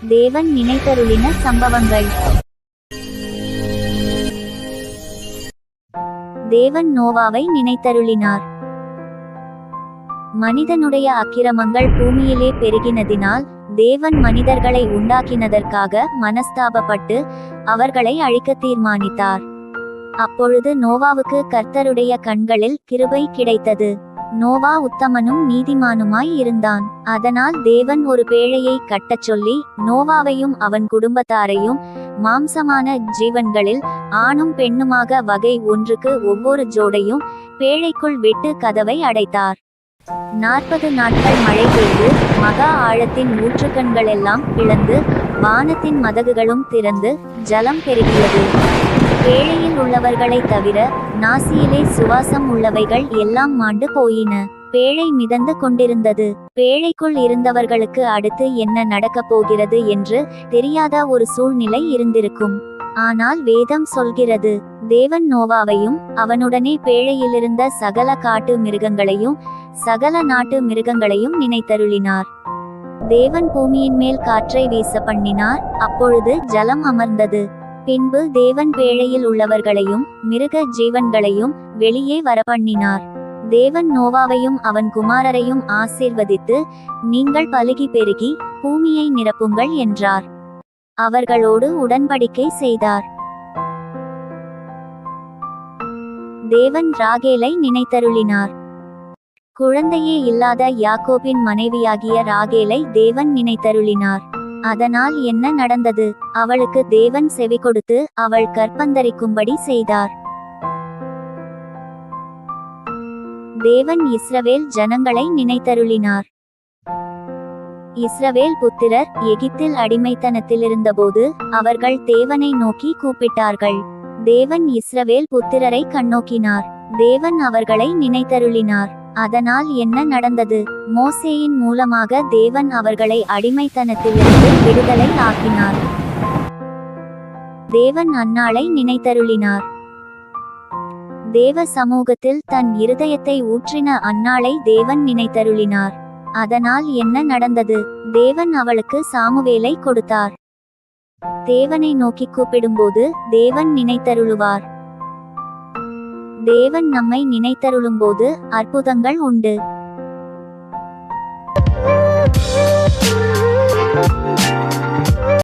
தேவன் நினைத்தருளின சம்பவங்கள். தேவன் நோவாவை நினைத்தருளினார். மனிதனுடைய அக்கிரமங்கள் பூமியிலே பெருகினதினால் தேவன் மனிதர்களை உண்டாக்கினதற்காக மனஸ்தாபப்பட்டு அவர்களை அழிக்க தீர்மானித்தார். அப்பொழுது நோவாவுக்கு கர்த்தருடைய கண்களில் கிருபை கிடைத்தது. நோவா உத்தமனும் நீதிமானுமாய் இருந்தான். அதனால் தேவன் ஒரு பேழையை கட்டச் சொல்லி நோவாவையும் அவன் குடும்பத்தாரையும் மாம்சமான ஜீவன்களில் ஆணும் பெண்ணுமாக வகை ஒன்றுக்கு ஒவ்வொரு ஜோடையும் பேழைக்குள் விட்டு கதவை அடைத்தார். 40 நாட்கள் மழை பெய்து மகா ஆழத்தின் ஊற்றுக்கண்களெல்லாம் பிளந்து வானத்தின் மதகுகளும் திறந்து ஜலம் பெருகியது. பேழையில் உள்ளவர்களை தவிர நாசியிலே சுவாசம் உள்ளவைகள் எல்லாம் மாண்டு போயின. பேழை மிதந்து கொண்டிருந்தது. பேழைக்குள் இருந்தவர்களுக்கு அடுத்து என்ன நடக்கப் போகிறது என்று தெரியாத ஒரு சூழ்நிலை இருந்திருக்கும். ஆனால் வேதம் சொல்கிறது, தேவன் நோவாவையும் அவனுடனே பேழையிலிருந்த சகல காட்டு மிருகங்களையும் சகல நாட்டு மிருகங்களையும் நினைத்தருளினார். தேவன் பூமியின் மேல் காற்றை வீச பண்ணினார். அப்பொழுது ஜலம் அமர்ந்தது. பின்பு தேவன் பேழையில் உள்ளவர்களையும் மிருக ஜீவன்களையும் வெளியே வரப்பண்ணினார். தேவன் நோவாவையும் அவன் குமாரரையும் ஆசீர்வதித்து, நீங்கள் பலுகி பெருகி பூமியை நிரப்புங்கள் என்றார். அவர்களோடு உடன்படிக்கை செய்தார். தேவன் ராகேலை நினைத்தருளினார். குழந்தையே இல்லாத யாக்கோபின் மனைவியாகிய ராகேலை தேவன் நினைத்தருளினார். அதனால் என்ன நடந்தது? அவளுக்கு தேவன் செவி கொடுத்து அவள் கற்பந்தரிக்கும்படி செய்தார். தேவன் இஸ்ரவேல் ஜனங்களை நினைத்தருளினார். இஸ்ரவேல் புத்திரர் எகிப்தில் அடிமைத்தனத்திலிருந்தபோது அவர்கள் தேவனை நோக்கி கூப்பிட்டார்கள். தேவன் இஸ்ரவேல் புத்திரரை கண்ணோக்கினார். தேவன் அவர்களை நினைத்தருளினார். அதனால் என்ன நடந்தது? மோசேயின் மூலமாக தேவன் அவர்களை அடிமைத்தனத்திலிருந்து விடுதலை ஆக்கினார். தேவன் அன்னாளை நினைத்தருளினார். தேவ சமூகத்தில் தன் இருதயத்தை ஊற்றின அன்னாளை தேவன் நினைத்தருளினார். அதனால் என்ன நடந்தது? தேவன் அவளுக்கு சாமுவேலை கொடுத்தார். தேவனை நோக்கி கூப்பிடும்போது தேவன் நினைத்தருளுவார். தேவன் நம்மை நினைத்தருளும்போது அற்புதங்கள் உண்டு.